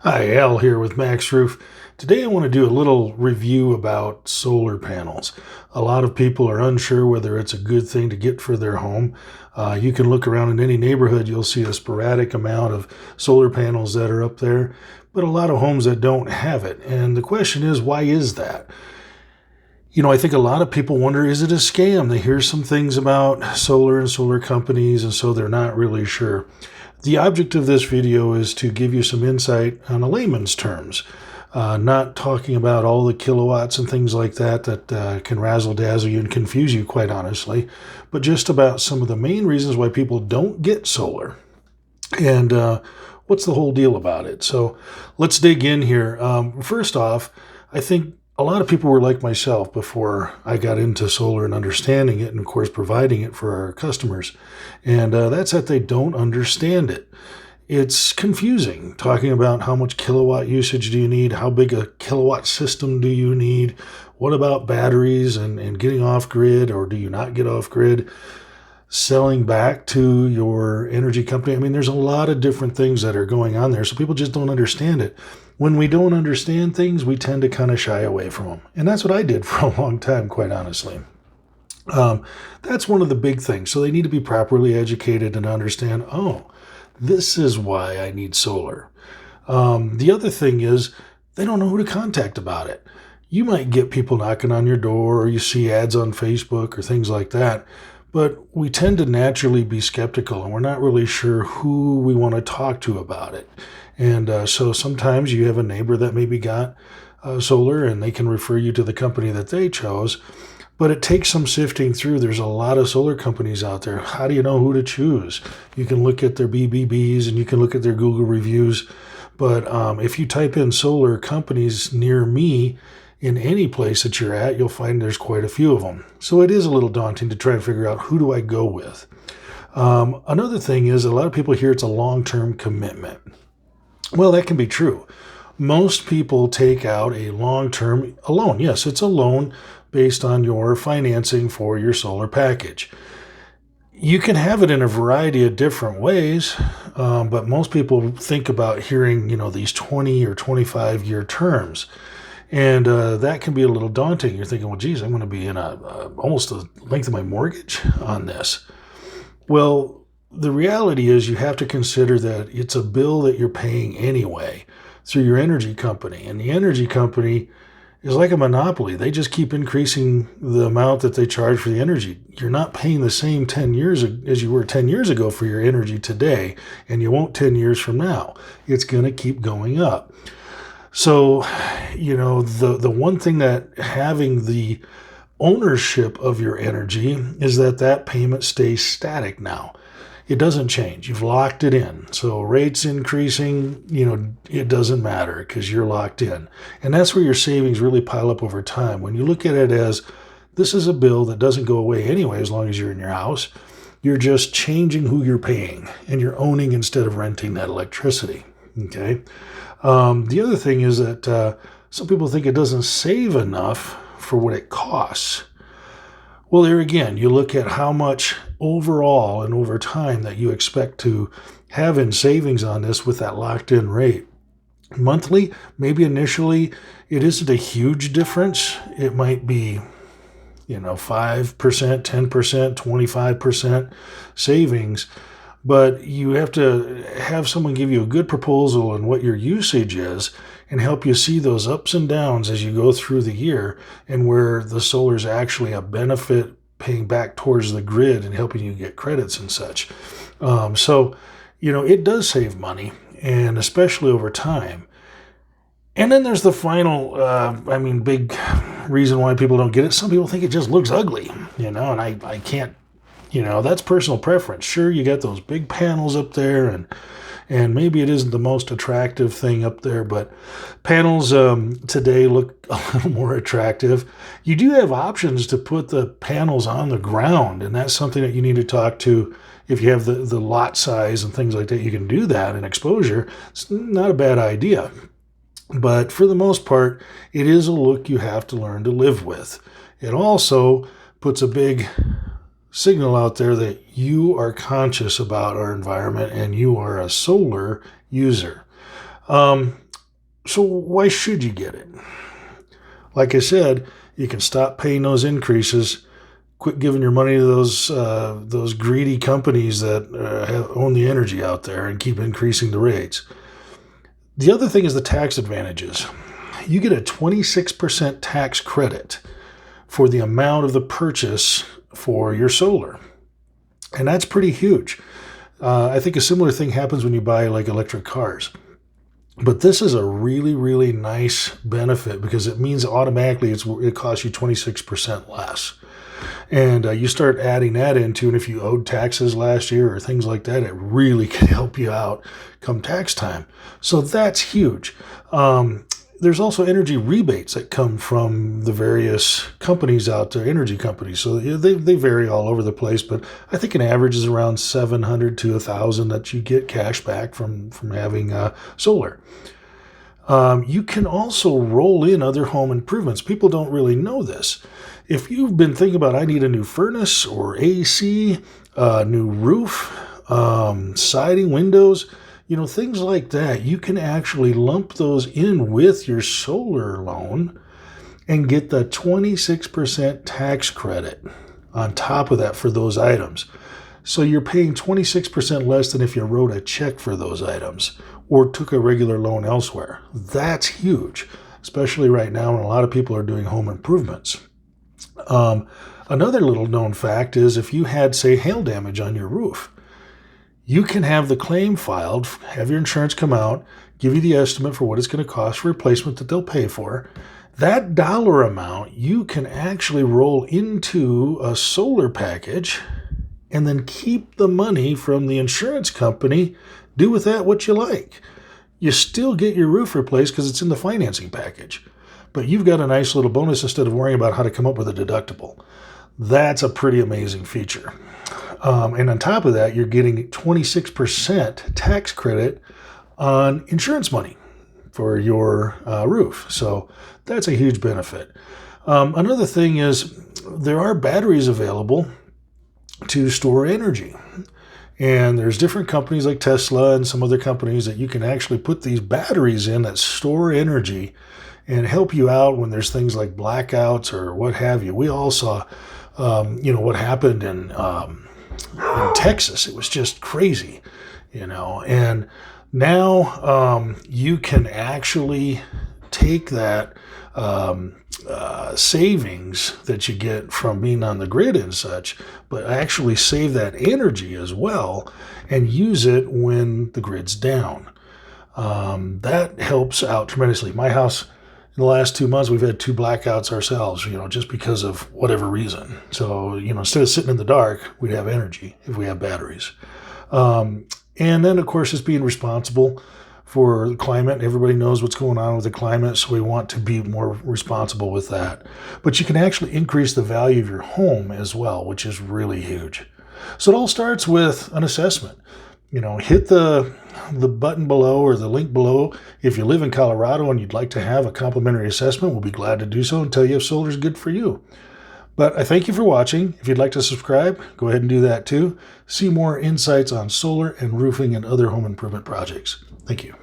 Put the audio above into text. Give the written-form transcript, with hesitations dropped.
Hi, Al here with Max Roof. Today I want to do a little review about solar panels. A lot of people are unsure whether it's a good thing to get for their home. You can look around in any neighborhood, you'll see a sporadic amount of solar panels that are up there, but a lot of homes that don't have it. And the question is, why is that? I think a lot of people wonder, is it a scam? They hear some things about solar and solar companies, and so they're not really sure. The object of this video is to give you some insight on a layman's terms, not talking about all the kilowatts and things like that can razzle-dazzle you and confuse you, quite honestly, but just about some of the main reasons why people don't get solar and what's the whole deal about it. So let's dig in here. First off, I think a lot of people were like myself before I got into solar and understanding it, and of course providing it for our customers. And that's that they don't understand it. It's confusing talking about how much kilowatt usage do you need, how big a kilowatt system do you need, what about batteries and getting off grid, or do you not get off grid, selling back to your energy company. I mean, there's a lot of different things that are going on there, so people just don't understand it. When we don't understand things, we tend to kind of shy away from them. And that's what I did for a long time, quite honestly. That's one of the big things. So they need to be properly educated and understand, oh, this is why I need solar. The other thing is they don't know who to contact about it. You might get people knocking on your door, or you see ads on Facebook or things like that. But we tend to naturally be skeptical, and we're not really sure who we want to talk to about it. And so sometimes you have a neighbor that maybe got solar, and they can refer you to the company that they chose. But it takes some sifting through. There's a lot of solar companies out there. How do you know who to choose? You can look at their BBBs and you can look at their Google reviews. But if you type in solar companies near me, in any place that you're at, you'll find there's quite a few of them. So it is a little daunting to try and figure out, who do I go with? Another thing is, a lot of people hear it's a long-term commitment. Well, that can be true. Most people take out a long-term loan. Yes, it's a loan based on your financing for your solar package. You can have it in a variety of different ways, but most people think about hearing, these 20 or 25-year terms. And that can be a little daunting. You're thinking, well, geez, I'm going to be in almost the length of my mortgage on this. Well, the reality is you have to consider that it's a bill that you're paying anyway through your energy company. And the energy company is like a monopoly. They just keep increasing the amount that they charge for the energy. You're not paying the same 10 years as you were 10 years ago for your energy today, and you won't 10 years from now. It's going to keep going up. So, the one thing that having the ownership of your energy is that payment stays static now. It doesn't change. You've locked it in. So rates increasing, it doesn't matter because you're locked in. And that's where your savings really pile up over time. When you look at it as, this is a bill that doesn't go away anyway as long as you're in your house, you're just changing who you're paying, and you're owning instead of renting that electricity. Okay. The other thing is that some people think it doesn't save enough for what it costs. Well, there again, you look at how much overall and over time that you expect to have in savings on this with that locked-in rate. Monthly, maybe initially, it isn't a huge difference. It might be 5%, 10%, 25% savings. But you have to have someone give you a good proposal on what your usage is and help you see those ups and downs as you go through the year, and where the solar is actually a benefit paying back towards the grid and helping you get credits and such. So it does save money, and especially over time. And then there's the final, big reason why people don't get it. Some people think it just looks ugly, and I can't. That's personal preference. Sure, you got those big panels up there, and maybe it isn't the most attractive thing up there, but panels today look a little more attractive. You do have options to put the panels on the ground, and that's something that you need to talk to. If you have the lot size and things like that, you can do that, and exposure. It's not a bad idea. But for the most part, it is a look you have to learn to live with. It also puts a big signal out there that you are conscious about our environment and you are a solar user. So why should you get it? Like I said, you can stop paying those increases, quit giving your money to those greedy companies that own the energy out there and keep increasing the rates. The other thing is the tax advantages. You get a 26% tax credit for the amount of the purchase for your solar. And that's pretty huge. I think a similar thing happens when you buy like electric cars. But this is a really, really nice benefit because it means automatically it costs you 26% less. And you start adding that into, and if you owed taxes last year or things like that, it really can help you out come tax time. So that's huge. There's also energy rebates that come from the various companies out there, energy companies. So they vary all over the place, but I think an average is around $700 to $1,000 that you get cash back from having solar. You can also roll in other home improvements. People don't really know this. If you've been thinking about, I need a new furnace or AC, new roof, siding, windows, things like that, you can actually lump those in with your solar loan and get the 26% tax credit on top of that for those items. So you're paying 26% less than if you wrote a check for those items or took a regular loan elsewhere. That's huge, especially right now when a lot of people are doing home improvements. Another little known fact is if you had, say, hail damage on your roof, you can have the claim filed, have your insurance come out, give you the estimate for what it's going to cost for replacement that they'll pay for. That dollar amount you can actually roll into a solar package and then keep the money from the insurance company. Do with that what you like. You still get your roof replaced because it's in the financing package. But you've got a nice little bonus instead of worrying about how to come up with a deductible. That's a pretty amazing feature. And on top of that, you're getting 26% tax credit on insurance money for your roof. So that's a huge benefit. Another thing is there are batteries available to store energy. And there's different companies like Tesla and some other companies that you can actually put these batteries in that store energy and help you out when there's things like blackouts or what have you. We all saw, what happened in Texas. It was just crazy, and now you can actually take that savings that you get from being on the grid and such, but actually save that energy as well and use it when the grid's down. That helps out tremendously. My house, in the last 2 months, we've had 2 blackouts ourselves, just because of whatever reason. So, instead of sitting in the dark, we'd have energy if we have batteries. And then, of course, it's being responsible for the climate. Everybody knows what's going on with the climate, so we want to be more responsible with that. But you can actually increase the value of your home as well, which is really huge. So it all starts with an assessment. Hit the button below or the link below. If you live in Colorado and you'd like to have a complimentary assessment, we'll be glad to do so and tell you if solar is good for you. But I thank you for watching. If you'd like to subscribe, go ahead and do that too. See more insights on solar and roofing and other home improvement projects. Thank you.